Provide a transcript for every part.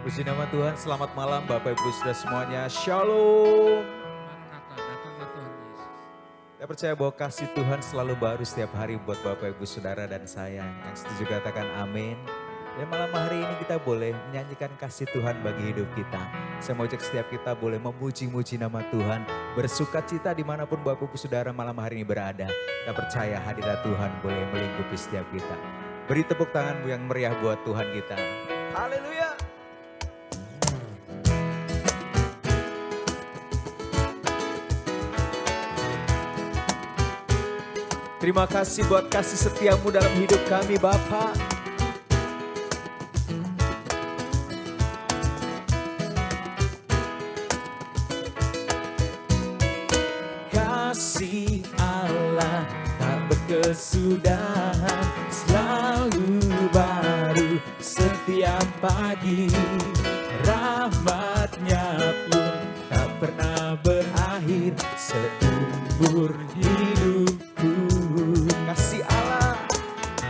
Puji nama Tuhan, selamat malam Bapak Ibu Saudara semuanya. Shalom. Maranatha, datanglah Tuhan Yesus. Saya percaya bahwa kasih Tuhan selalu baru setiap hari buat Bapak Ibu Saudara dan saya. Yang setuju katakan amin. Dan malam hari ini kita boleh menyanyikan kasih Tuhan bagi hidup kita. Saya mau ajak setiap kita boleh memuji-muji nama Tuhan. Bersuka cita dimanapun Bapak Ibu Saudara malam hari ini berada. Kita percaya hadirat Tuhan boleh melingkupi setiap kita. Beri tepuk tanganmu yang meriah buat Tuhan kita. Haleluya. Terima kasih buat kasih setiamu dalam hidup kami Bapa. Kasih Allah tak berkesudahan, selalu baru setiap pagi. Rahmatnya pun tak pernah berakhir seumur hidupku. Kasih Allah,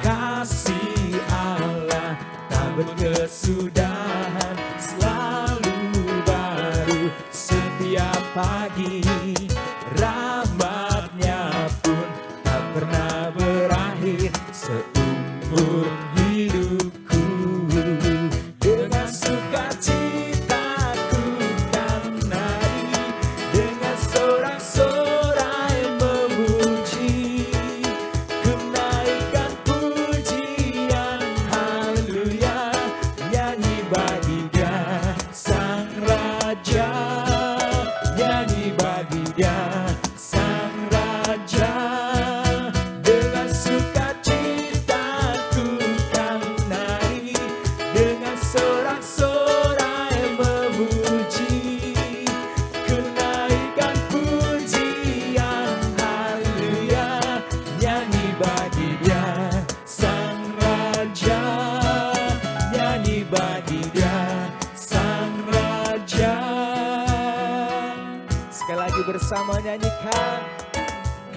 kasih Allah tak berkesudahan, selalu baru setiap pagi. Rahmatnya pun tak pernah berakhir seumur hidupku. Dengan sukacita ku kan nari, dengan sorak-sorai memuji, ku naikkan pujian haleluya, nyanyi bagi Dia Sang Raja, nyanyi bagi Dia Sang Raja. Dengan sukacita ku kan nari, dengan sorak-sorai memuji, ku naikkan pujian haleluya, nyanyi bagi Dia Sang Raja, nyanyi bagi Dia Sang Raja. Sekali lagi bersama nyanyikan.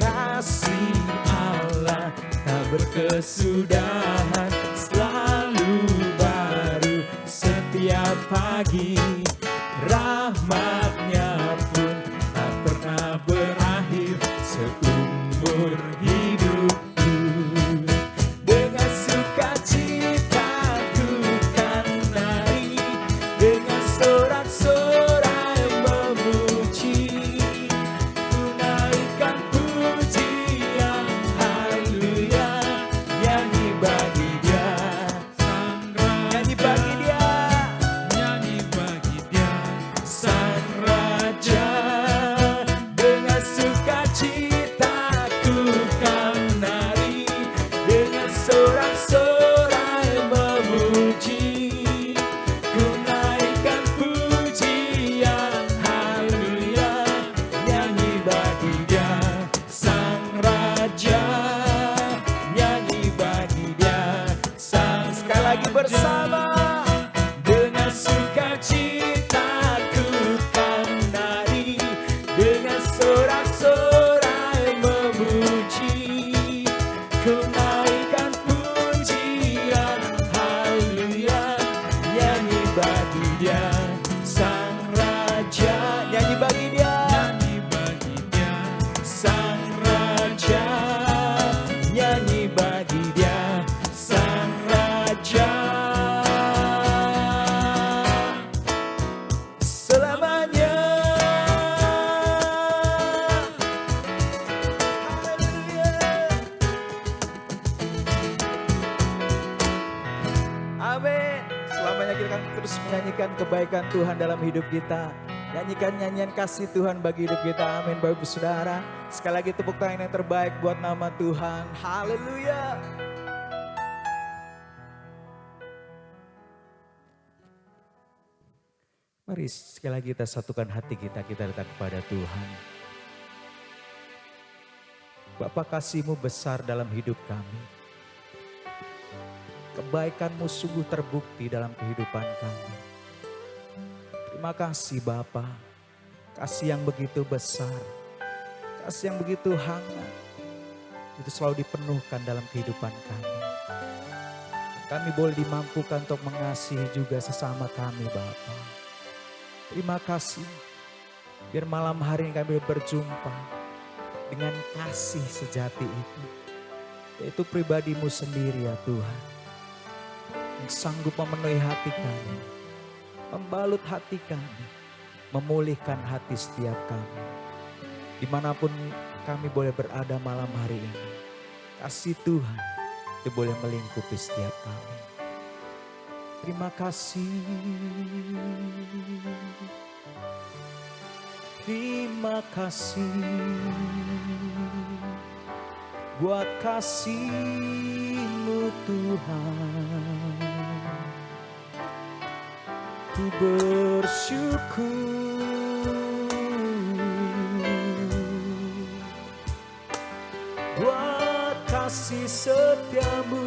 Kasih Allah tak berkesudahan, selalu baru setiap pagi. Rahmatnya pun tak pernah berakhir seumur hidupku. Dengan sukacita ku kan nari, dengan sorak-sorai memuji, ku naikkan pujian haleluya, nyanyi bagi Dia Sang Raja, nyanyi bagi Dia, Nyanyi bagi Dia Sang Raja. Dengan sukacita ku kan nari, dengan sorak-sorai memuji, ku naikkan pujian haleluya, nyanyi bagi Dia Sang Raja, nyanyi bagi Dia Sang. Sekali lagi bersama. Dengan sukacita ku kan nari, dengan sorak-sorai memuji, ku naikkan pujian haleluya, nyanyi bagi Dia Sang Raja, nyanyi bagi Dia, Nyanyi bagi Dia Sang Raja, nyanyi bagi Dia Sang Raja. Selamanya. Haleluya. Amin. Selamanya kita akan terus menyanyikan kebaikan Tuhan dalam hidup kita. Nyanyikan nyanyian kasih Tuhan bagi hidup kita. Amin Bapak Ibu Saudara. Sekali lagi tepuk tangan yang terbaik buat nama Tuhan. Haleluya. Mari sekali lagi kita satukan hati kita datang kepada Tuhan. Bapa, kasih-Mu besar dalam hidup kami. Kebaikan-Mu sungguh terbukti dalam kehidupan kami. Terima kasih Bapa, kasih yang begitu besar, kasih yang begitu hangat, itu selalu dipenuhkan dalam kehidupan kami. Kami boleh dimampukan untuk mengasihi juga sesama kami Bapa. Terima kasih. Biar malam hari ini kami berjumpa dengan kasih sejati itu. Yaitu pribadimu sendiri ya Tuhan. Yang sanggup memenuhi hati kami. Membalut hati kami. Memulihkan hati setiap kami. Dimanapun kami boleh berada malam hari ini. Kasih Tuhan itu boleh melingkupi setiap kami. Terima kasih. Terima kasih buat kasih-Mu Tuhan. Ku bersyukur buat kasih setia-Mu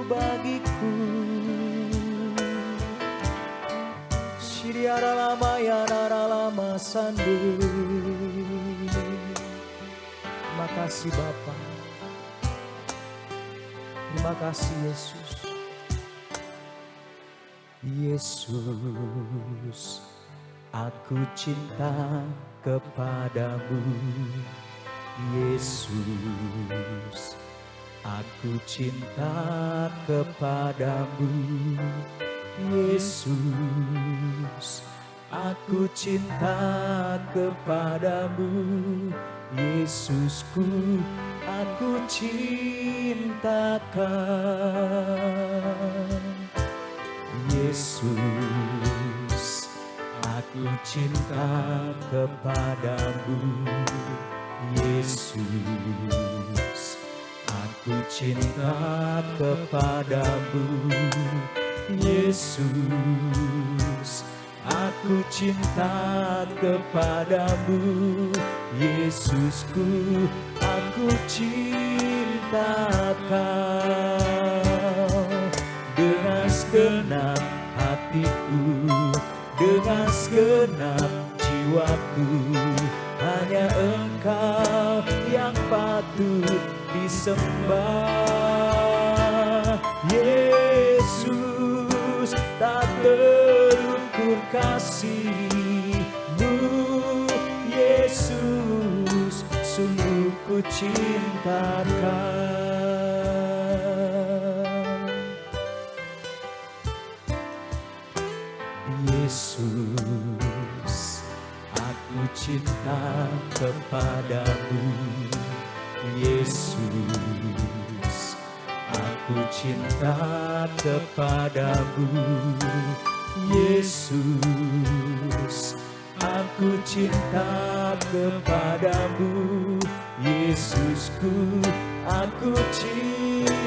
bagiku. Shiriara lama ya nara lama sande. Terima kasih Bapa. Terima kasih Yesus. Yesus, aku cinta kepadamu. Yesus, aku cinta kepadamu. Yesus, aku cinta kepadamu. Yesusku, aku cintakan. Yesus, aku cinta kepadamu. Yesus, aku cinta kepadamu. Yesus, aku cinta kepadamu. Yesusku, aku cintakan. Dengan segenap hatiku, dengan segenap jiwaku, hanya Engkau yang patut disembah. Yesus, tak terukur kasih-Mu. Yesus, sungguh ku cintakan. Yesus, aku cinta kepadamu. Yesus, aku cinta kepadamu. Yesus, aku cinta kepadamu. Yesusku, aku cintakan.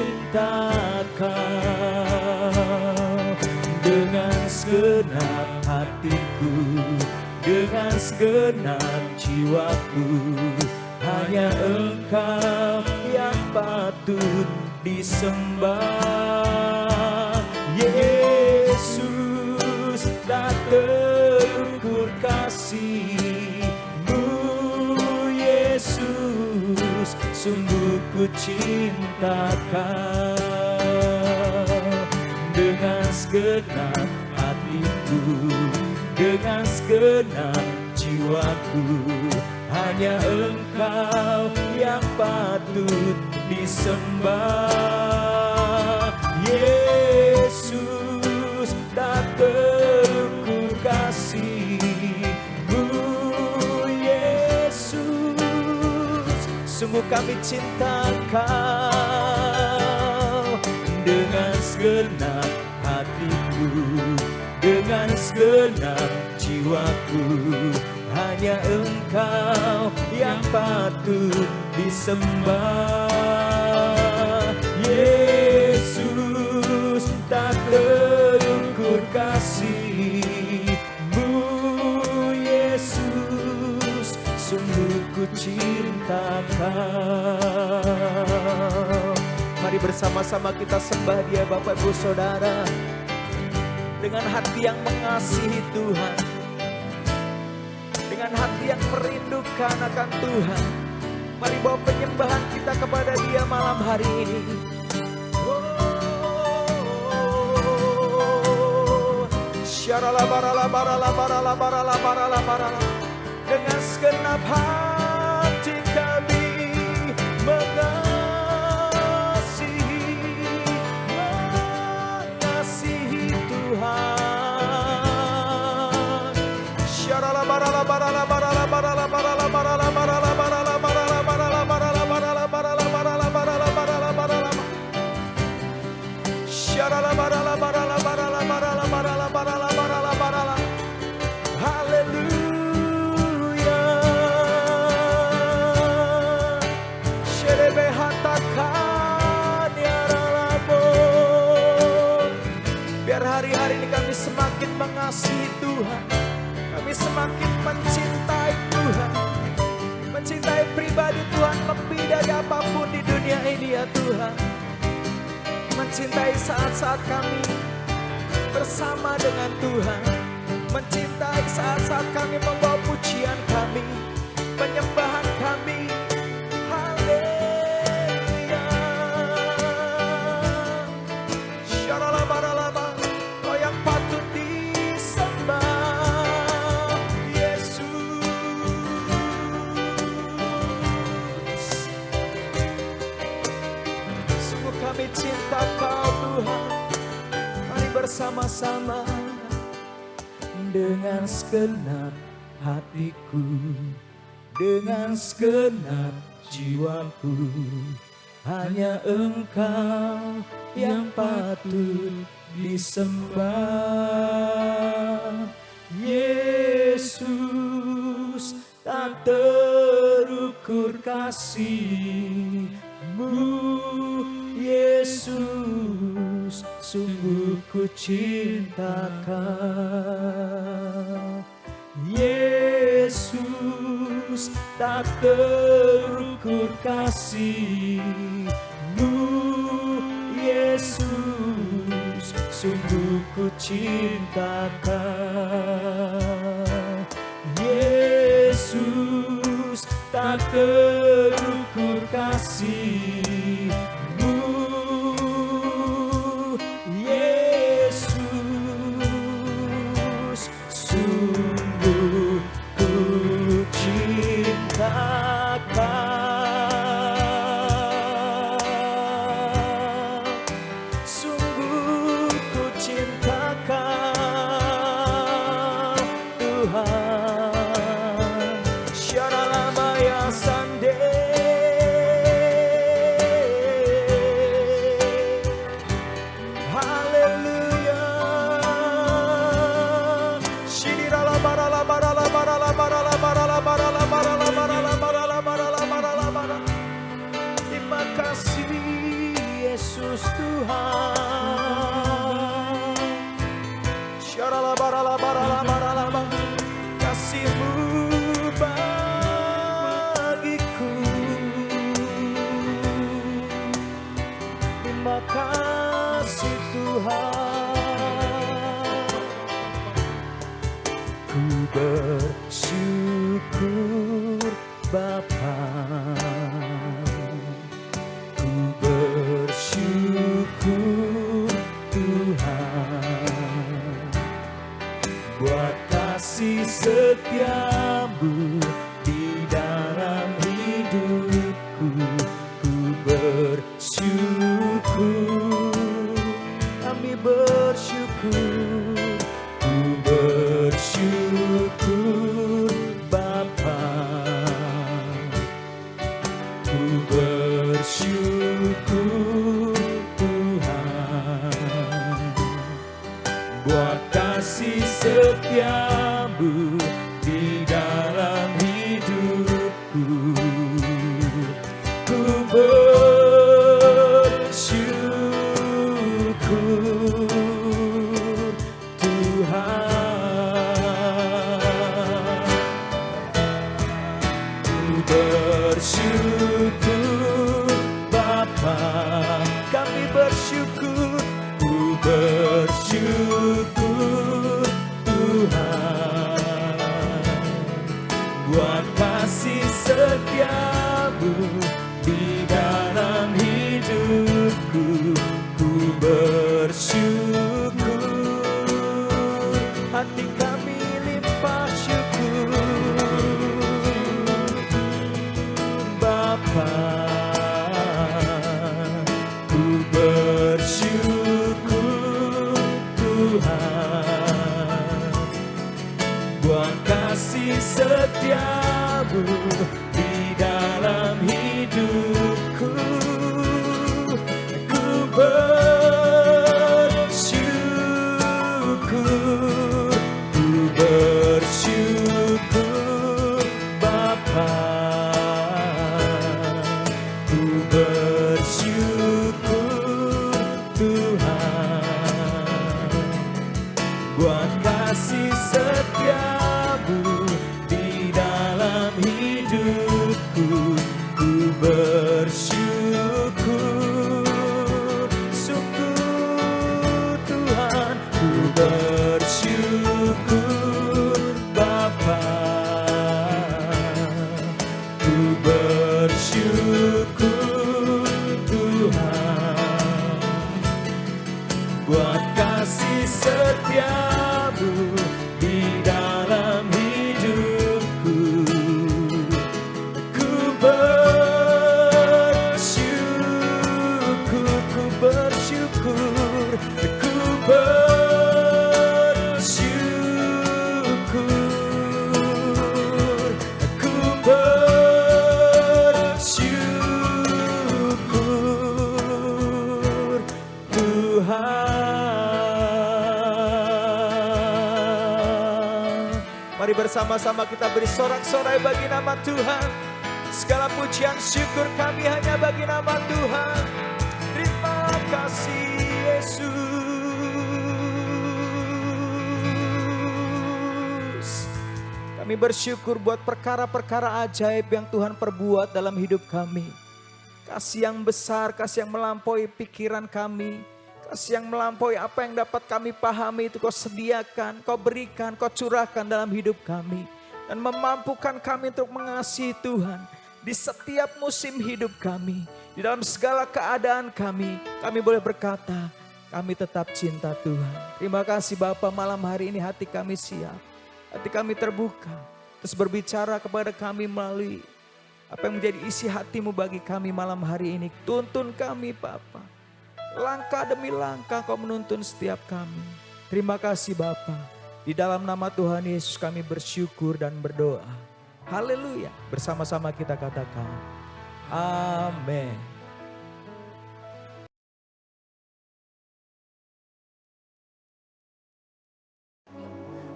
Dengan segenap hatiku, dengan segenap jiwaku, hanya Engkau yang patut disembah. Yesus, tak terukur kasih-Mu. Yesus, sungguh ku cintakan. Dengan segenap hatiku, dengan segenap jiwaku, hanya Engkau yang patut disembah. Yesus, tak terukur kasih-Mu. Yesus, sungguh kami cintakan. Dengan segenap hatiku, dengan segenap jiwaku, hanya Engkau yang patut disembah. Yesus, tak terukur kasih-Mu. Yesus, sungguh ku cintakan. Mari bersama-sama kita sembah Dia Bapak Ibu Saudara. Dengan hati yang mengasihi Tuhan, dengan hati yang merindukan akan Tuhan, mari bawa penyembahan kita kepada Dia malam hari ini. Oh, Dengan segenap hati kami mengasihi Tuhan. Haleluya. Sherebe hatakan ya ralabo. Biar hari-hari ini kami semakin mengasihi Tuhan. Kami semakin mencintai Tuhan. Mencintai pribadi Tuhan lebih dari apapun di dunia ini ya Tuhan. Mencintai saat-saat kami bersama dengan Tuhan. Mencintai saat-saat kami membawa pujian kami, penyembahan kami. Haleluya. Syaralabaralaba, Kau yang patut disembah, Yesus. Sungguh kami cinta Kau Tuhan. Mari bersama-sama dengan segenap hatiku, dengan segenap jiwaku, hanya Engkau yang patut disembah. Yesus, tak terukur kasih-Mu, Yesus, sungguh ku cinta Kau. Yesus, tak terukur kasih-Mu, Yesus, sungguh ku cinta Kau. Yesus, tak terukur kasih-Mu, Yesus, sungguh ku cinta Kau. Sungguh ku cinta Kau, Tuhan. Syaralamaya sande. Haleluya. Terima kasih Yesus Tuhan. Syaralabaralabaralabaralaba, kasih-Mu bagiku. Terima kasih Tuhan. Ku bersyukur Bapa, ku bersyukur Tuhan, buat kasih setiamu di dalam hidupku. Ku bersyukur, kami bersyukur. Ku bersyukur Bapa, ku bersyukur Tuhan, buat kasih setiamu di dalam hidupku. Ku bersyukur Tuhan, ku bersyukur Bapa, kami bersyukur. Ku bersyukur Tuhan, hati kami limpah syukur. Bapa, ku bersyukur Tuhan buat kasih setiamu di dalam hidupku. Ku bersyukur, ku bersyukur Bapa, ku bersyukur Tuhan buat kasih setiamu di dalam hidupku. Ku bersyukur, syukur Tuhan. Ku bersyukur Bapa, ku bersyukur Tuhan buat kasih setiamu di dalam hidupku. Ku bersyukur, ku bersyukur, ku bersyukur, ku bersyukur Tuhan. Mari bersama-sama kita beri sorak-sorai bagi nama Tuhan. Segala pujian syukur kami hanya bagi nama Tuhan. Terima kasih Yesus. Kami bersyukur buat perkara-perkara ajaib yang Tuhan perbuat dalam hidup kami. Kasih yang besar, kasih yang melampaui pikiran kami. Kasih yang melampaui apa yang dapat kami pahami itu Kau sediakan, Kau berikan, Kau curahkan dalam hidup kami. Dan memampukan kami untuk mengasihi Tuhan di setiap musim hidup kami. Di dalam segala keadaan kami boleh berkata, kami tetap cinta Tuhan. Terima kasih Bapa, malam hari ini hati kami siap. Hati kami terbuka. Terus berbicara kepada kami melalui apa yang menjadi isi hati-Mu bagi kami malam hari ini. Tuntun kami Bapa. Langkah demi langkah Kau menuntun setiap kami. Terima kasih Bapa. Di dalam nama Tuhan Yesus kami bersyukur dan berdoa. Haleluya. Bersama-sama kita katakan. Amin.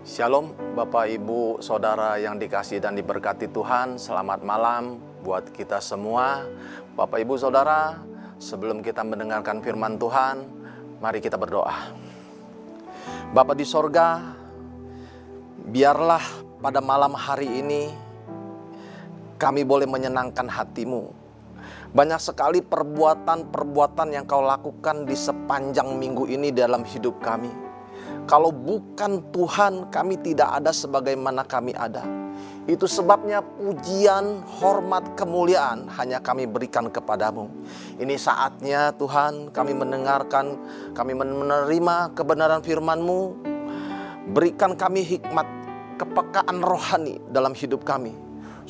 Shalom Bapak Ibu Saudara yang dikasihi dan diberkati Tuhan. Selamat malam buat kita semua. Bapak Ibu Saudara, sebelum kita mendengarkan firman Tuhan, mari kita berdoa. Bapa di sorga, biarlah pada malam hari ini kami boleh menyenangkan hati-Mu. Banyak sekali perbuatan-perbuatan yang Kau lakukan di sepanjang minggu ini dalam hidup kami. Kalau bukan Tuhan, kami tidak ada sebagaimana kami ada. Itu sebabnya pujian, hormat, kemuliaan hanya kami berikan kepadamu. Ini saatnya Tuhan kami mendengarkan, kami menerima kebenaran firman-Mu. Berikan kami hikmat, kepekaan rohani dalam hidup kami.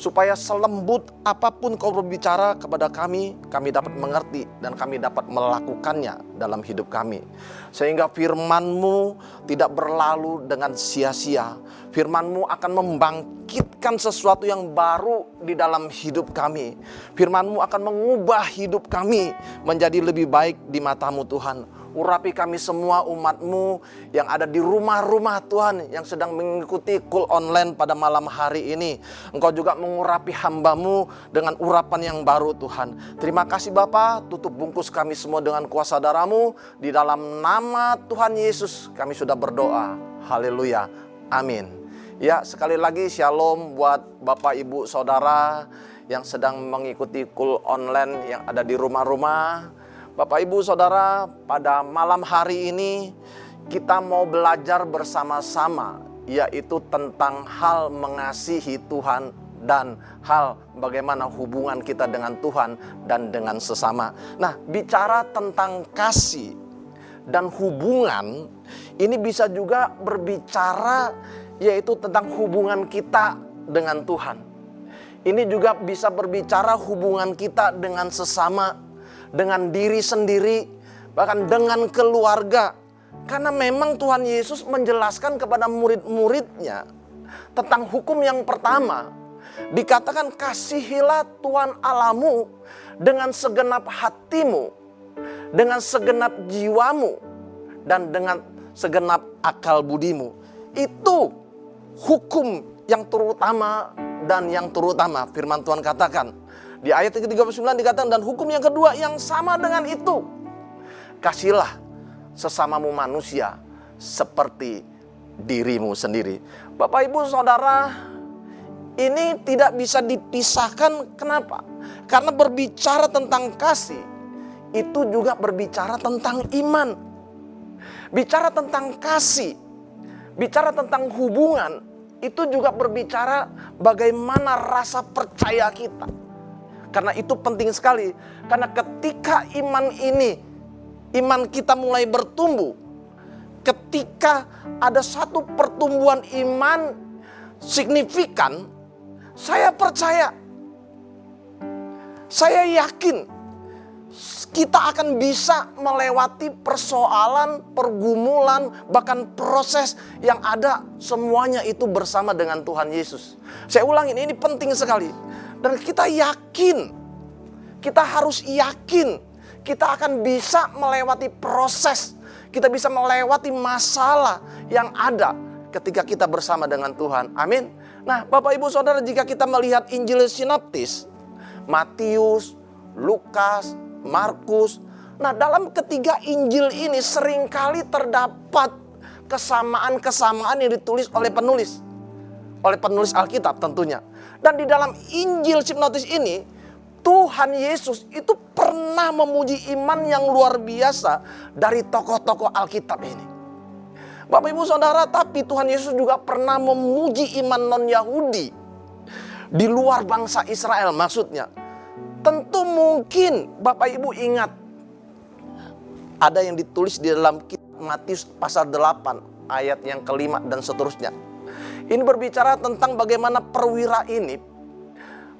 Supaya selembut apapun Kau berbicara kepada kami dapat mengerti dan kami dapat melakukannya dalam hidup kami. Sehingga firman-Mu tidak berlalu dengan sia-sia. Firman-Mu akan membangkitkan sesuatu yang baru di dalam hidup kami. Firman-Mu akan mengubah hidup kami menjadi lebih baik di mata-Mu Tuhan. Urapi kami semua umat-Mu yang ada di rumah-rumah Tuhan, yang sedang mengikuti Kul Online pada malam hari ini. Engkau juga mengurapi hamba-Mu dengan urapan yang baru Tuhan. Terima kasih Bapa, tutup bungkus kami semua dengan kuasa darah-Mu. Di dalam nama Tuhan Yesus kami sudah berdoa. Haleluya, amin. Ya, sekali lagi shalom buat Bapak Ibu Saudara yang sedang mengikuti Kul Online yang ada di rumah-rumah. Bapak Ibu Saudara, pada malam hari ini kita mau belajar bersama-sama, yaitu tentang hal mengasihi Tuhan dan hal bagaimana hubungan kita dengan Tuhan dan dengan sesama. Nah, bicara tentang kasih dan hubungan ini bisa juga berbicara yaitu tentang hubungan kita dengan Tuhan. Ini juga bisa berbicara hubungan kita dengan sesama, dengan diri sendiri, bahkan dengan keluarga. Karena memang Tuhan Yesus menjelaskan kepada murid-muridnya tentang hukum yang pertama. Dikatakan kasihilah Tuhan Allahmu dengan segenap hatimu, dengan segenap jiwamu, dan dengan segenap akal budimu. Itu hukum yang terutama dan yang terutama. Firman Tuhan katakan di ayat ke-39 dikatakan, dan hukum yang kedua yang sama dengan itu, kasihilah sesamamu manusia seperti dirimu sendiri. Bapak Ibu Saudara, ini tidak bisa dipisahkan. Kenapa? Karena berbicara tentang kasih itu juga berbicara tentang iman. Bicara tentang kasih, bicara tentang hubungan, itu juga berbicara bagaimana rasa percaya kita. Karena itu penting sekali. Karena ketika iman kita mulai bertumbuh, ketika ada satu pertumbuhan iman signifikan, saya percaya, saya yakin kita akan bisa melewati persoalan, pergumulan, bahkan proses yang ada, semuanya itu bersama dengan Tuhan Yesus. Saya ulangin, ini penting sekali. Dan kita yakin, kita harus yakin, kita akan bisa melewati proses, kita bisa melewati masalah yang ada ketika kita bersama dengan Tuhan. Amin. Nah, Bapak Ibu Saudara, jika kita melihat Injil sinoptis, Matius, Lukas, Markus. Nah, dalam ketiga Injil ini seringkali terdapat kesamaan-kesamaan yang ditulis oleh penulis Alkitab tentunya. Dan di dalam Injil sinoptis ini, Tuhan Yesus itu pernah memuji iman yang luar biasa dari tokoh-tokoh Alkitab ini. Bapak Ibu Saudara, tapi Tuhan Yesus juga pernah memuji iman non-Yahudi di luar bangsa Israel maksudnya. Tentu mungkin Bapak Ibu ingat ada yang ditulis di dalam kitab Matius pasal 8 ayat yang kelima dan seterusnya. Ini berbicara tentang bagaimana perwira ini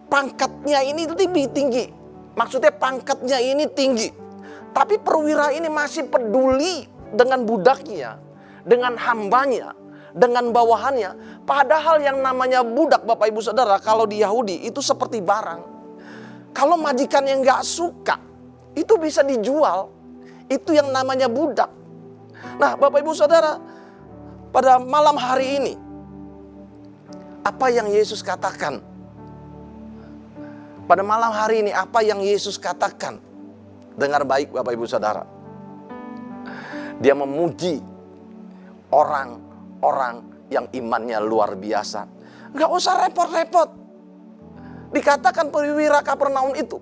pangkatnya ini lebih tinggi. Maksudnya pangkatnya ini tinggi. Tapi perwira ini masih peduli dengan budaknya, dengan hambanya, dengan bawahannya. Padahal yang namanya budak, Bapak Ibu Saudara, kalau di Yahudi itu seperti barang. Kalau majikan yang gak suka, itu bisa dijual. Itu yang namanya budak. Nah, Bapak Ibu Saudara, pada malam hari ini, apa yang Yesus katakan? Pada malam hari ini, apa yang Yesus katakan? Dengar baik Bapak Ibu Saudara. Dia memuji orang-orang yang imannya luar biasa. Gak usah repot-repot. Dikatakan perwira Kapernaum itu,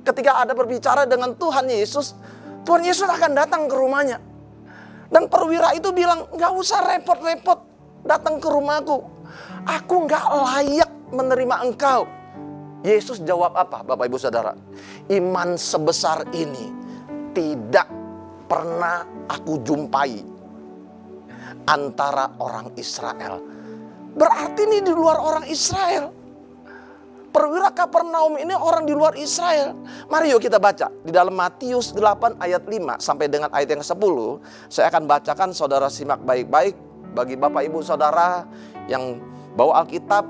ketika ada berbicara dengan Tuhan Yesus akan datang ke rumahnya. Dan perwira itu bilang, gak usah repot-repot datang ke rumahku. Aku gak layak menerima engkau. Yesus jawab apa Bapak Ibu Saudara? Iman sebesar ini tidak pernah aku jumpai antara orang Israel. Berarti ini di luar orang Israel. Perwira Kapernaum ini orang di luar Israel. Mari yuk kita baca di dalam Matius 8 ayat 5 sampai dengan ayat yang 10. Saya akan bacakan, saudara simak baik-baik. Bagi Bapak Ibu Saudara yang bawa Alkitab,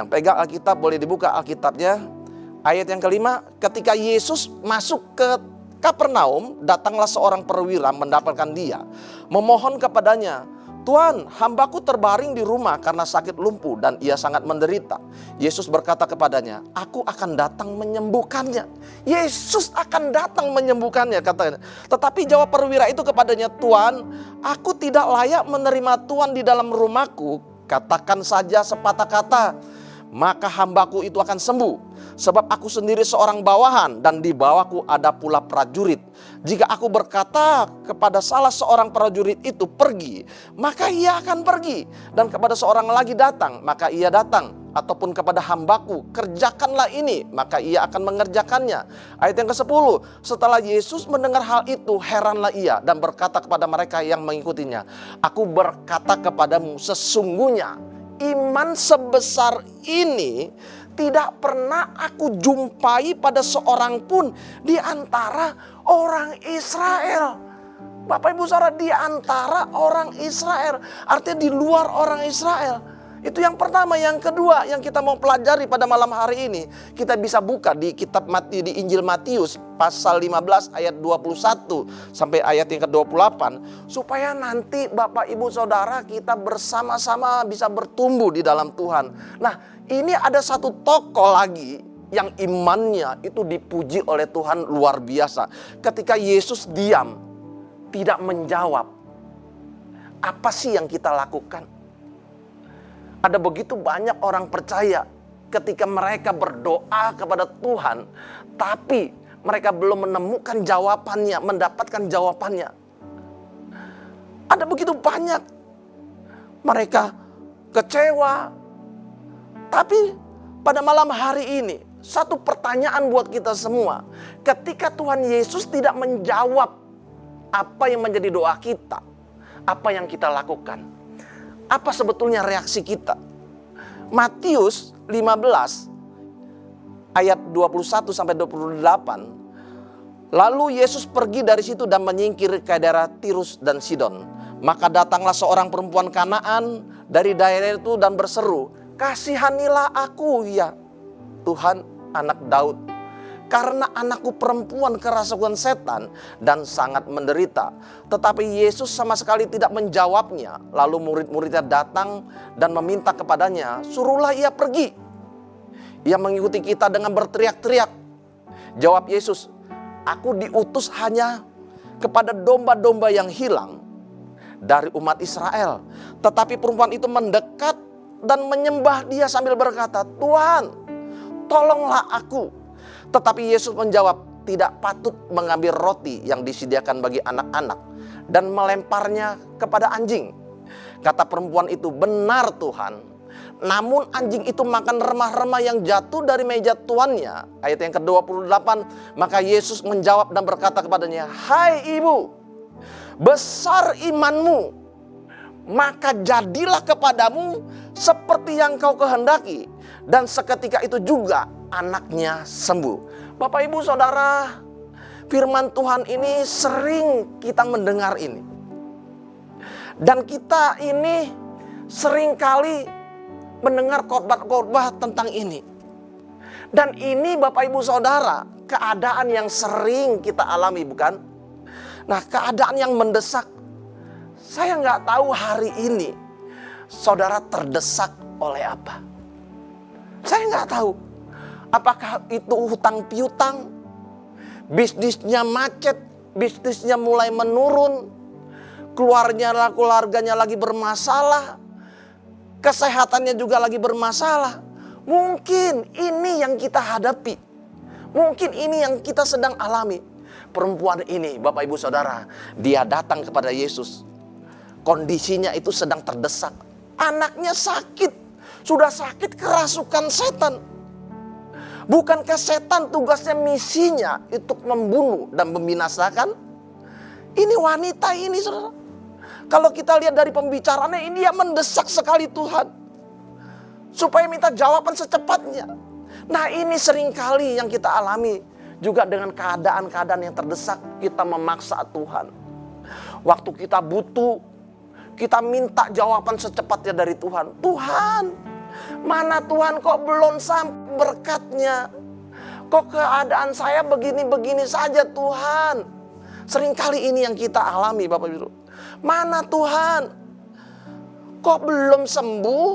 yang pegang Alkitab, boleh dibuka Alkitabnya. Ayat yang kelima, ketika Yesus masuk ke Kapernaum, datanglah seorang perwira mendapatkan dia, memohon kepadanya, Tuhan, hambaku terbaring di rumah karena sakit lumpuh dan ia sangat menderita. Yesus berkata kepadanya, aku akan datang menyembuhkannya. Yesus akan datang menyembuhkannya, katanya. Tetapi jawab perwira itu kepadanya, Tuhan, aku tidak layak menerima Tuhan di dalam rumahku. Katakan saja sepatah kata, maka hambaku itu akan sembuh. Sebab aku sendiri seorang bawahan dan di bawahku ada pula prajurit. Jika aku berkata kepada salah seorang prajurit itu pergi, maka ia akan pergi. Dan kepada seorang lagi datang, maka ia datang. ataupun kepada hambaku, kerjakanlah ini, maka ia akan mengerjakannya. Ayat yang ke-10, setelah Yesus mendengar hal itu, heranlah ia dan berkata kepada mereka yang mengikutinya, aku berkata kepadamu, sesungguhnya iman sebesar ini tidak pernah aku jumpai pada seorang pun di antara orang Israel. Bapak Ibu Saudara, di antara orang Israel, artinya di luar orang Israel. Itu yang pertama. Yang kedua yang kita mau pelajari pada malam hari ini, kita bisa buka di kitab di Injil Matius pasal 15 ayat 21 sampai ayat yang ke-28, supaya nanti Bapak Ibu Saudara kita bersama-sama bisa bertumbuh di dalam Tuhan. Nah, ini ada satu tokoh lagi yang imannya itu dipuji oleh Tuhan luar biasa. Ketika Yesus diam, tidak menjawab, apa sih yang kita lakukan? Ada begitu banyak orang percaya ketika mereka berdoa kepada Tuhan, tapi mereka belum menemukan jawabannya, mendapatkan jawabannya. Ada begitu banyak mereka kecewa. Tapi pada malam hari ini, satu pertanyaan buat kita semua. Ketika Tuhan Yesus tidak menjawab apa yang menjadi doa kita, apa yang kita lakukan? Apa sebetulnya reaksi kita? Matius 15 ayat 21 sampai 28. Lalu Yesus pergi dari situ dan menyingkir ke daerah Tirus dan Sidon. Maka datanglah seorang perempuan Kanaan dari daerah itu dan berseru, kasihanilah aku ya Tuhan, anak Daud. Karena anakku perempuan kerasukan setan dan sangat menderita. Tetapi Yesus sama sekali tidak menjawabnya. Lalu murid-muridnya datang dan meminta kepadanya, suruhlah ia pergi. Ia mengikuti kita dengan berteriak-teriak. Jawab Yesus, aku diutus hanya kepada domba-domba yang hilang dari umat Israel. Tetapi perempuan itu mendekat dan menyembah dia sambil berkata, Tuhan, tolonglah aku. Tetapi Yesus menjawab, tidak patut mengambil roti yang disediakan bagi anak-anak dan melemparnya kepada anjing. Kata perempuan itu, benar Tuhan. Namun anjing itu makan remah-remah yang jatuh dari meja tuannya. Ayat yang ke-28, maka Yesus menjawab dan berkata kepadanya, hai ibu, besar imanmu, maka jadilah kepadamu seperti yang kau kehendaki. Dan seketika itu juga anaknya sembuh. Bapak Ibu Saudara, firman Tuhan ini sering kita mendengar ini. Dan kita ini sering kali mendengar khotbah-khotbah tentang ini. Dan ini Bapak Ibu Saudara, keadaan yang sering kita alami, bukan? Nah, keadaan yang mendesak. Saya nggak tahu hari ini saudara terdesak oleh apa. Saya nggak tahu. Apakah itu hutang piutang, bisnisnya macet, bisnisnya mulai menurun, keluarganya lagi bermasalah, kesehatannya juga lagi bermasalah. Mungkin ini yang kita hadapi. Mungkin ini yang kita sedang alami. Perempuan ini, Bapak Ibu Saudara, dia datang kepada Yesus. Kondisinya itu sedang terdesak. Anaknya sakit, sudah sakit kerasukan setan. Bukankah setan tugasnya, misinya untuk membunuh dan membinasakan? Ini wanita ini, saudara. Kalau kita lihat dari pembicaraannya, ini dia mendesak sekali Tuhan. Supaya minta jawaban secepatnya. Nah, ini seringkali yang kita alami. Juga dengan keadaan-keadaan yang terdesak, kita memaksa Tuhan. Waktu kita butuh, kita minta jawaban secepatnya dari Tuhan. Tuhan, mana Tuhan kok belum sampai berkatnya? Kok keadaan saya begini-begini saja Tuhan? Seringkali ini yang kita alami Bapak Ibu. Mana Tuhan? Kok belum sembuh?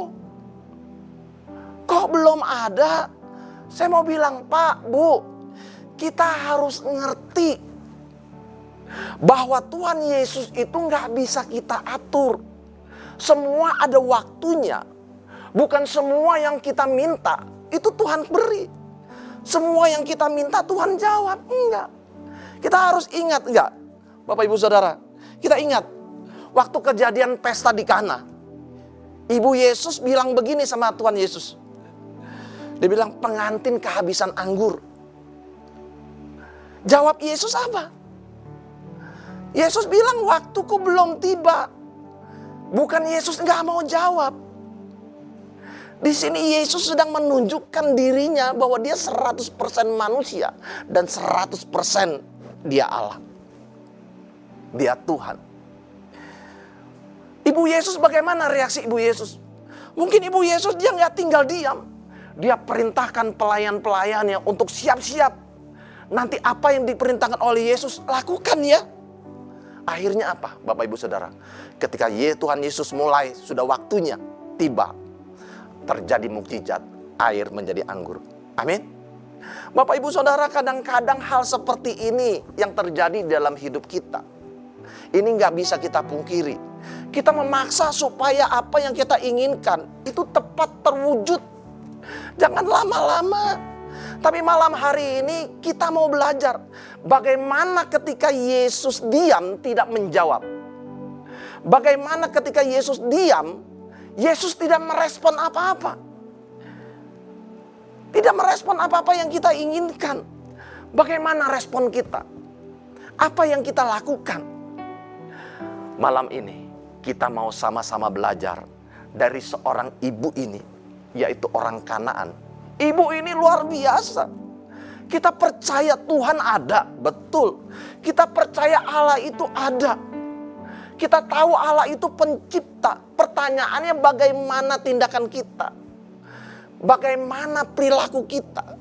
Kok belum ada? Saya mau bilang, Pak, Bu, kita harus ngerti bahwa Tuhan Yesus itu gak bisa kita atur. Semua ada waktunya. Bukan semua yang kita minta itu Tuhan beri. Semua yang kita minta Tuhan jawab. Enggak. Kita harus ingat, enggak, Bapak Ibu Saudara. Kita ingat waktu kejadian pesta di Kana. Ibu Yesus bilang begini sama Tuhan Yesus. Dia bilang pengantin kehabisan anggur. Jawab Yesus apa? Yesus bilang waktuku belum tiba. Bukan Yesus nggak mau jawab. Di sini Yesus sedang menunjukkan dirinya bahwa dia 100% manusia dan 100% dia Allah. Dia Tuhan. Ibu Yesus, bagaimana reaksi Ibu Yesus? Mungkin Ibu Yesus dia nggak tinggal diam. Dia perintahkan pelayan-pelayannya untuk siap-siap. Nanti apa yang diperintahkan oleh Yesus, lakukan ya. Akhirnya apa Bapak Ibu Saudara? Ketika Tuhan Yesus mulai, sudah waktunya tiba. Terjadi mukjizat, air menjadi anggur. Amin. Bapak Ibu Saudara, kadang-kadang hal seperti ini yang terjadi dalam hidup kita. Ini nggak bisa kita pungkiri. Kita memaksa supaya apa yang kita inginkan itu tepat terwujud. Jangan lama-lama. Tapi malam hari ini kita mau belajar bagaimana ketika Yesus diam tidak menjawab. Bagaimana ketika Yesus diam, Yesus tidak merespon apa-apa. Tidak merespon apa-apa yang kita inginkan. Bagaimana respon kita? Apa yang kita lakukan? Malam ini kita mau sama-sama belajar dari seorang ibu ini, yaitu orang Kanaan. Ibu ini luar biasa. Kita percaya Tuhan ada, betul. Kita percaya Allah itu ada. Kita tahu Allah itu pencipta. Pertanyaannya bagaimana tindakan kita? Bagaimana perilaku kita?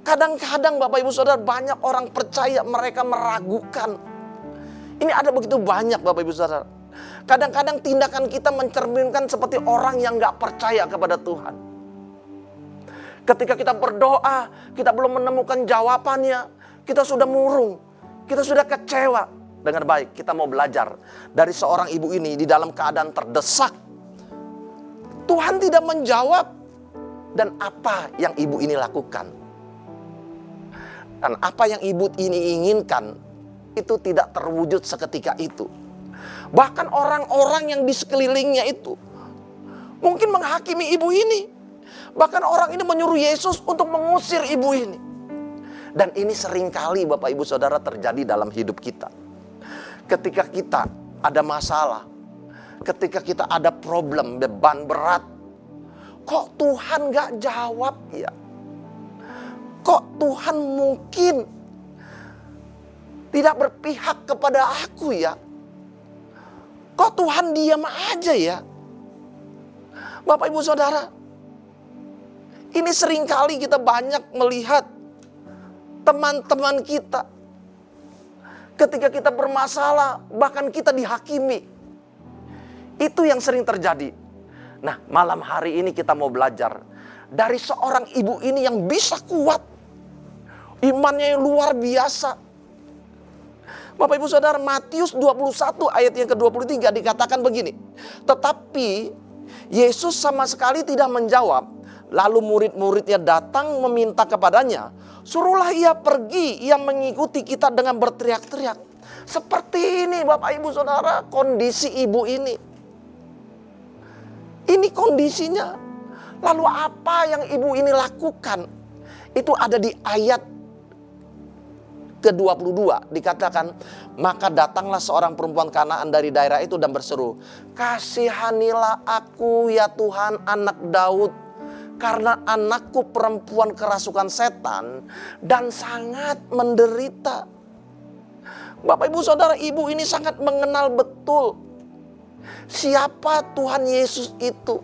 Kadang-kadang Bapak Ibu Saudara, banyak orang percaya, mereka meragukan. Ini ada begitu banyak Bapak Ibu Saudara. Kadang-kadang tindakan kita mencerminkan seperti orang yang gak percaya kepada Tuhan. Ketika kita berdoa, kita belum menemukan jawabannya, kita sudah murung, kita sudah kecewa. Dengan baik, kita mau belajar dari seorang ibu ini di dalam keadaan terdesak. Tuhan tidak menjawab. Dan apa yang ibu ini lakukan? Dan apa yang ibu ini inginkan, itu tidak terwujud seketika itu. Bahkan orang-orang yang di sekelilingnya itu mungkin menghakimi ibu ini. Bahkan orang ini menyuruh Yesus untuk mengusir ibu ini. Dan ini seringkali Bapak Ibu Saudara terjadi dalam hidup kita. Ketika kita ada masalah, ketika kita ada problem, beban berat, kok Tuhan gak jawab ya? Kok Tuhan mungkin tidak berpihak kepada aku ya? Kok Tuhan diam aja ya? Bapak Ibu Saudara, ini seringkali kita banyak melihat teman-teman kita. Ketika kita bermasalah, bahkan kita dihakimi. Itu yang sering terjadi. Nah, malam hari ini kita mau belajar dari seorang ibu ini yang bisa kuat. Imannya yang luar biasa. Bapak Ibu Saudara, Matius 21 ayat yang ke-23 dikatakan begini. Tetapi Yesus sama sekali tidak menjawab. Lalu murid-muridnya datang meminta kepadanya, suruhlah ia pergi, ia mengikuti kita dengan berteriak-teriak. Seperti ini Bapak Ibu Saudara kondisi ibu ini. Ini kondisinya. Lalu apa yang ibu ini lakukan? Itu ada di ayat ke-22 dikatakan, maka datanglah seorang perempuan Kanaan dari daerah itu dan berseru, kasihanilah aku ya Tuhan anak Daud. Karena anakku perempuan kerasukan setan dan sangat menderita. Bapak Ibu Saudara, ibu ini sangat mengenal betul siapa Tuhan Yesus itu.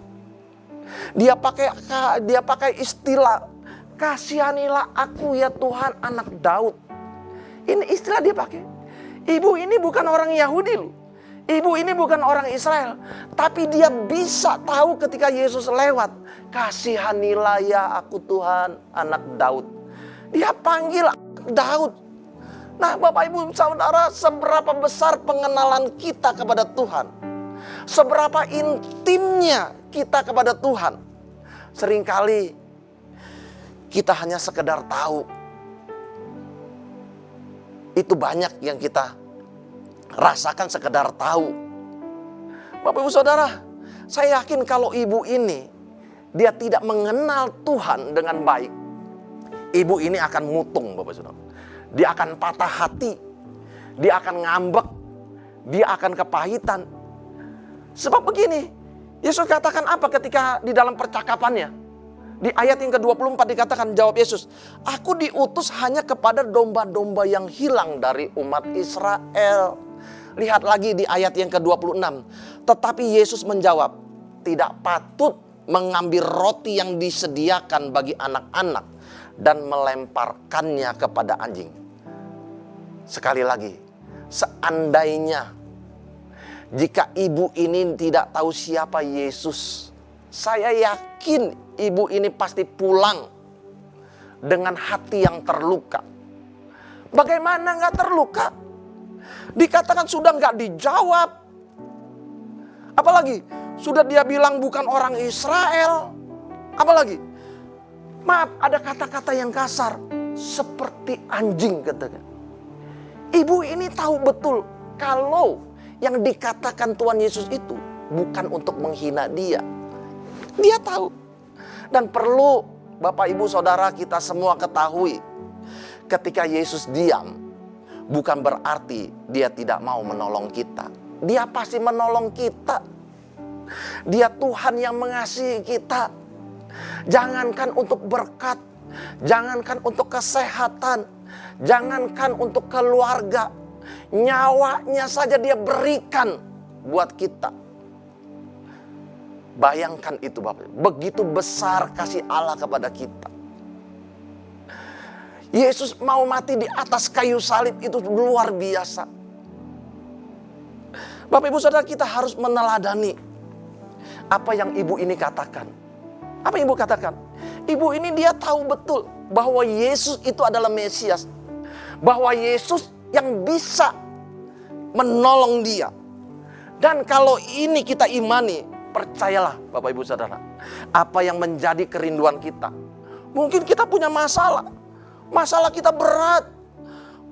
Dia pakai istilah kasihanilah aku ya Tuhan anak Daud. Ini istilah dia pakai. Ibu ini bukan orang Yahudi loh. Ibu ini bukan orang Israel. Tapi dia bisa tahu ketika Yesus lewat. Kasihanilah ya aku Tuhan anak Daud. Dia panggil Daud. Nah Bapak Ibu Saudara, seberapa besar pengenalan kita kepada Tuhan. Seberapa intimnya kita kepada Tuhan. Seringkali kita hanya sekedar tahu. Itu banyak yang kita rasakan sekedar tahu. Bapak Ibu Saudara, saya yakin kalau ibu ini dia tidak mengenal Tuhan dengan baik, ibu ini akan mutung, Bapak Saudara. Dia akan patah hati, dia akan ngambek, dia akan kepahitan. Sebab begini, Yesus katakan apa ketika di dalam percakapannya? Di ayat yang ke-24 dikatakan, jawab Yesus, "Aku diutus hanya kepada domba-domba yang hilang dari umat Israel." Lihat lagi di ayat yang ke-26. Tetapi Yesus menjawab, "Tidak patut mengambil roti yang disediakan bagi anak-anak dan melemparkannya kepada anjing." Sekali lagi, seandainya jika ibu ini tidak tahu siapa Yesus, saya yakin ibu ini pasti pulang dengan hati yang terluka. Bagaimana nggak terluka? Dikatakan sudah nggak dijawab. Apalagi sudah dia bilang bukan orang Israel. Apalagi, maaf, ada kata-kata yang kasar, seperti anjing katanya. Ibu ini tahu betul kalau yang dikatakan Tuhan Yesus itu bukan untuk menghina dia. Dia tahu. Dan perlu Bapak Ibu Saudara kita semua ketahui, ketika Yesus diam, bukan berarti dia tidak mau menolong kita. Dia pasti menolong kita. Dia Tuhan yang mengasihi kita. Jangankan untuk berkat, jangankan untuk kesehatan, jangankan untuk keluarga, nyawanya saja dia berikan buat kita. Bayangkan itu Bapak, begitu besar kasih Allah kepada kita. Yesus mau mati di atas kayu salib itu luar biasa. Bapak Ibu Saudara, kita harus meneladani apa yang ibu ini katakan. Apa yang ibu katakan? Ibu ini dia tahu betul bahwa Yesus itu adalah Mesias. Bahwa Yesus yang bisa menolong dia. Dan kalau ini kita imani, percayalah Bapak Ibu Saudara, apa yang menjadi kerinduan kita. Mungkin kita punya masalah. Masalah kita berat.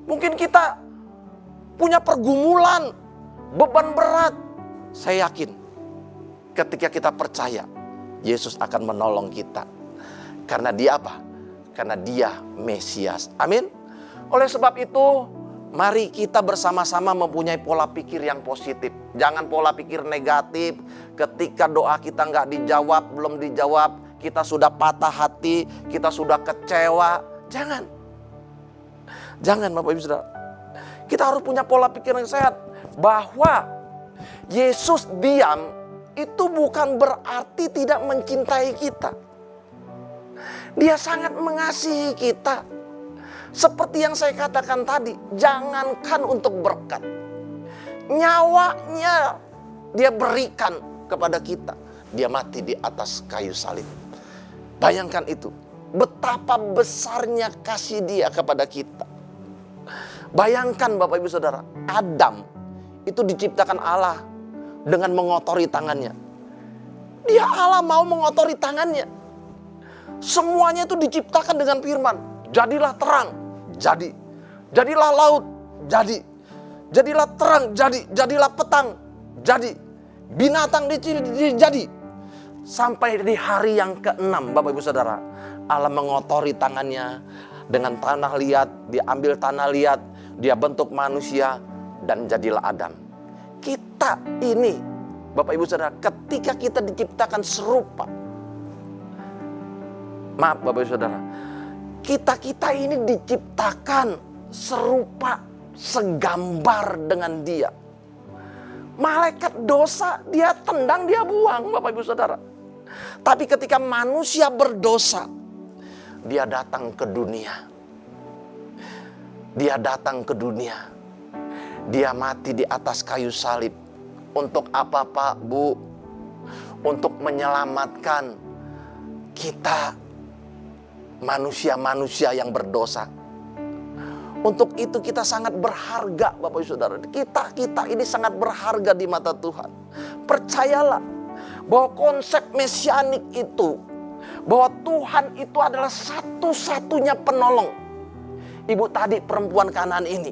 Mungkin kita punya pergumulan, beban berat. Saya yakin ketika kita percaya, Yesus akan menolong kita. Karena dia apa? Karena dia Mesias. Amin. Oleh sebab itu, mari kita bersama-sama mempunyai pola pikir yang positif. Jangan pola pikir negatif. Ketika doa kita nggak dijawab, belum dijawab, kita sudah patah hati, kita sudah kecewa. Jangan Bapak Ibu Saudara. Kita harus punya pola pikir yang sehat. Bahwa Yesus diam itu bukan berarti tidak mencintai kita. Dia sangat mengasihi kita. Seperti yang saya katakan tadi, jangankan untuk berkat, nyawanya dia berikan kepada kita. Dia mati di atas kayu salib. Bayangkan itu, betapa besarnya kasih dia kepada kita. Bayangkan Bapak Ibu Saudara, Adam itu diciptakan Allah dengan mengotori tangannya. Dia Allah mau mengotori tangannya. Semuanya itu diciptakan dengan firman. Jadilah terang, jadi. Jadilah laut, jadi. Jadilah terang, jadi. Jadilah petang, jadi. Binatang jadi. Sampai di hari yang ke-6 Bapak Ibu Saudara, Allah mengotori tangannya dengan tanah liat. Dia ambil tanah liat, dia bentuk manusia, dan jadilah Adam. Kita ini Bapak Ibu Saudara, ketika kita diciptakan serupa, maaf Bapak Ibu Saudara, kita ini diciptakan serupa, segambar dengan dia. Malaikat dosa dia tendang, dia buang Bapak Ibu Saudara. Tapi ketika manusia berdosa, dia datang ke dunia. Dia datang ke dunia. Dia mati di atas kayu salib. Untuk apa Pak, Bu? Untuk menyelamatkan kita, manusia-manusia yang berdosa. Untuk itu kita sangat berharga Bapak Ibu Saudara. Kita ini sangat berharga di mata Tuhan. Percayalah bahwa konsep mesianik itu, bahwa Tuhan itu adalah satu-satunya penolong. Ibu tadi perempuan Kanaan ini,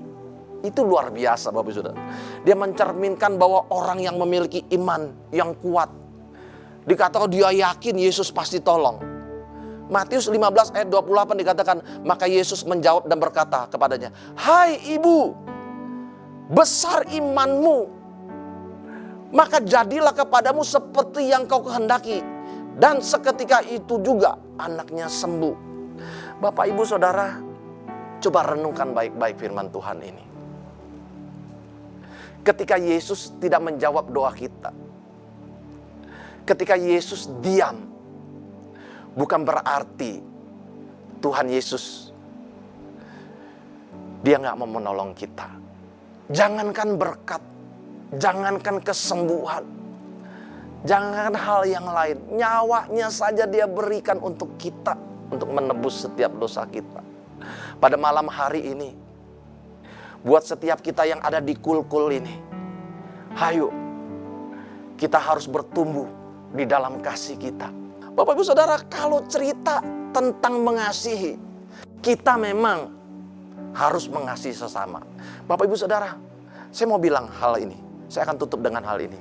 itu luar biasa Bapak Ibu Saudara. Dia mencerminkan bahwa orang yang memiliki iman yang kuat, Dikatakan dia yakin Yesus pasti tolong. Matius 15 ayat 28 dikatakan, maka Yesus menjawab dan berkata kepadanya, "Hai ibu, besar imanmu, maka jadilah kepadamu seperti yang kau kehendaki." Dan seketika itu juga anaknya sembuh. Bapak, Ibu, Saudara, coba renungkan baik-baik firman Tuhan ini. Ketika Yesus tidak menjawab doa kita, ketika Yesus diam, bukan berarti Tuhan Yesus dia nggak mau menolong kita. Jangankan berkat, jangankan kesembuhan, jangankan hal yang lain, nyawanya saja dia berikan untuk kita, untuk menebus setiap dosa kita. Pada malam hari ini, buat setiap kita yang ada di Kulkul ini, hayo kita harus bertumbuh di dalam kasih kita. Bapak Ibu Saudara, kalau cerita tentang mengasihi, kita memang harus mengasihi sesama. Bapak Ibu Saudara, saya mau bilang hal ini. Saya akan tutup dengan hal ini.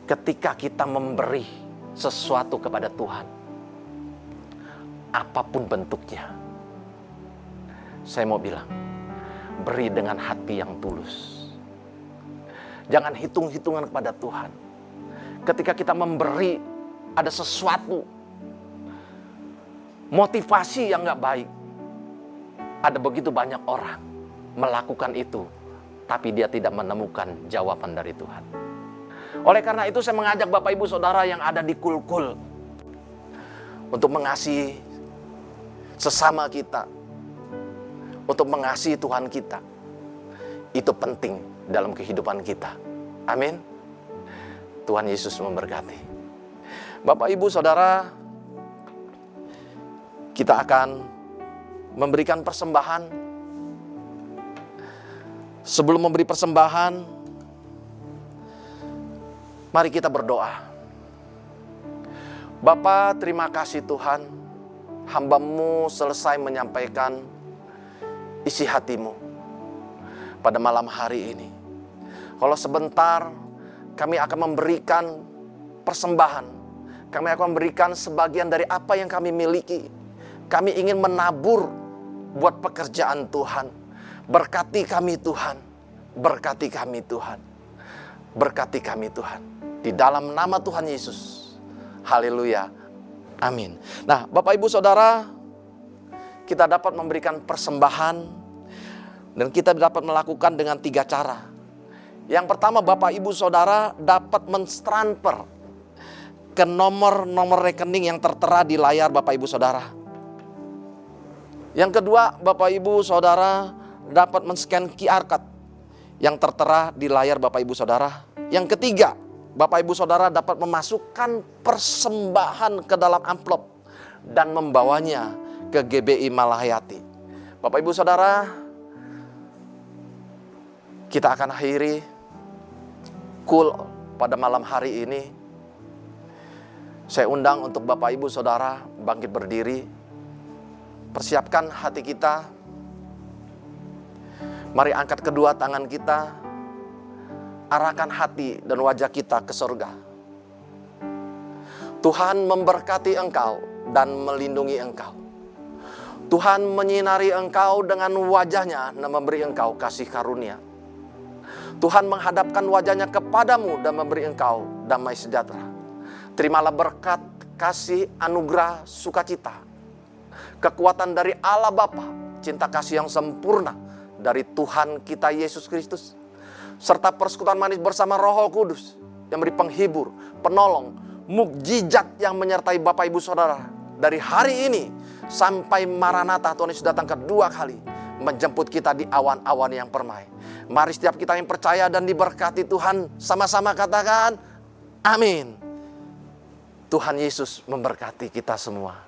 Ketika kita memberi sesuatu kepada Tuhan, apapun bentuknya, saya mau bilang, beri dengan hati yang tulus. Jangan hitung-hitungan kepada Tuhan. Ketika kita memberi, ada sesuatu motivasi yang gak baik. Ada begitu banyak orang melakukan itu, tapi dia tidak menemukan jawaban dari Tuhan. Oleh karena itu saya mengajak Bapak Ibu Saudara yang ada di Kulkul untuk mengasihi sesama kita, untuk mengasihi Tuhan kita. Itu penting dalam kehidupan kita. Amin. Tuhan Yesus memberkati. Bapak Ibu Saudara, kita akan memberikan persembahan. Sebelum memberi persembahan, mari kita berdoa. Bapa, terima kasih Tuhan, hamba-Mu selesai menyampaikan isi hati-Mu pada malam hari ini. Kalau sebentar kami akan memberikan persembahan, kami akan memberikan sebagian dari apa yang kami miliki. Kami ingin menabur buat pekerjaan Tuhan. Berkati kami Tuhan, berkati kami Tuhan, berkati kami Tuhan. Di dalam nama Tuhan Yesus. Haleluya. Amin. Nah, Bapak Ibu Saudara, kita dapat memberikan persembahan dan kita dapat melakukan dengan 3 cara. Yang pertama, Bapak Ibu Saudara dapat mentransfer ke nomor rekening yang tertera di layar Bapak Ibu Saudara. Yang kedua, Bapak Ibu Saudara dapat men-scan QR code yang tertera di layar Bapak Ibu Saudara. Yang ketiga, Bapak Ibu Saudara dapat memasukkan persembahan ke dalam amplop dan membawanya ke GBI Malahayati. Bapak Ibu Saudara, kita akan akhiri Kul pada malam hari ini. Saya undang untuk Bapak Ibu Saudara bangkit berdiri. Persiapkan hati kita. Mari angkat kedua tangan kita. Arahkan hati dan wajah kita ke surga. Tuhan memberkati engkau dan melindungi engkau. Tuhan menyinari engkau dengan wajahnya dan memberi engkau kasih karunia. Tuhan menghadapkan wajahnya kepadamu dan memberi engkau damai sejahtera. Terimalah berkat, kasih, anugerah, sukacita, kekuatan dari Allah Bapa, cinta kasih yang sempurna dari Tuhan kita Yesus Kristus, serta persekutuan manis bersama Roh Kudus yang beri penghibur, penolong, mukjizat yang menyertai Bapak Ibu Saudara dari hari ini sampai Maranatha, Tuhan Yesus datang kedua kali menjemput kita di awan-awan yang permai. Mari setiap kita yang percaya dan diberkati Tuhan sama-sama katakan amin. Tuhan Yesus memberkati kita semua.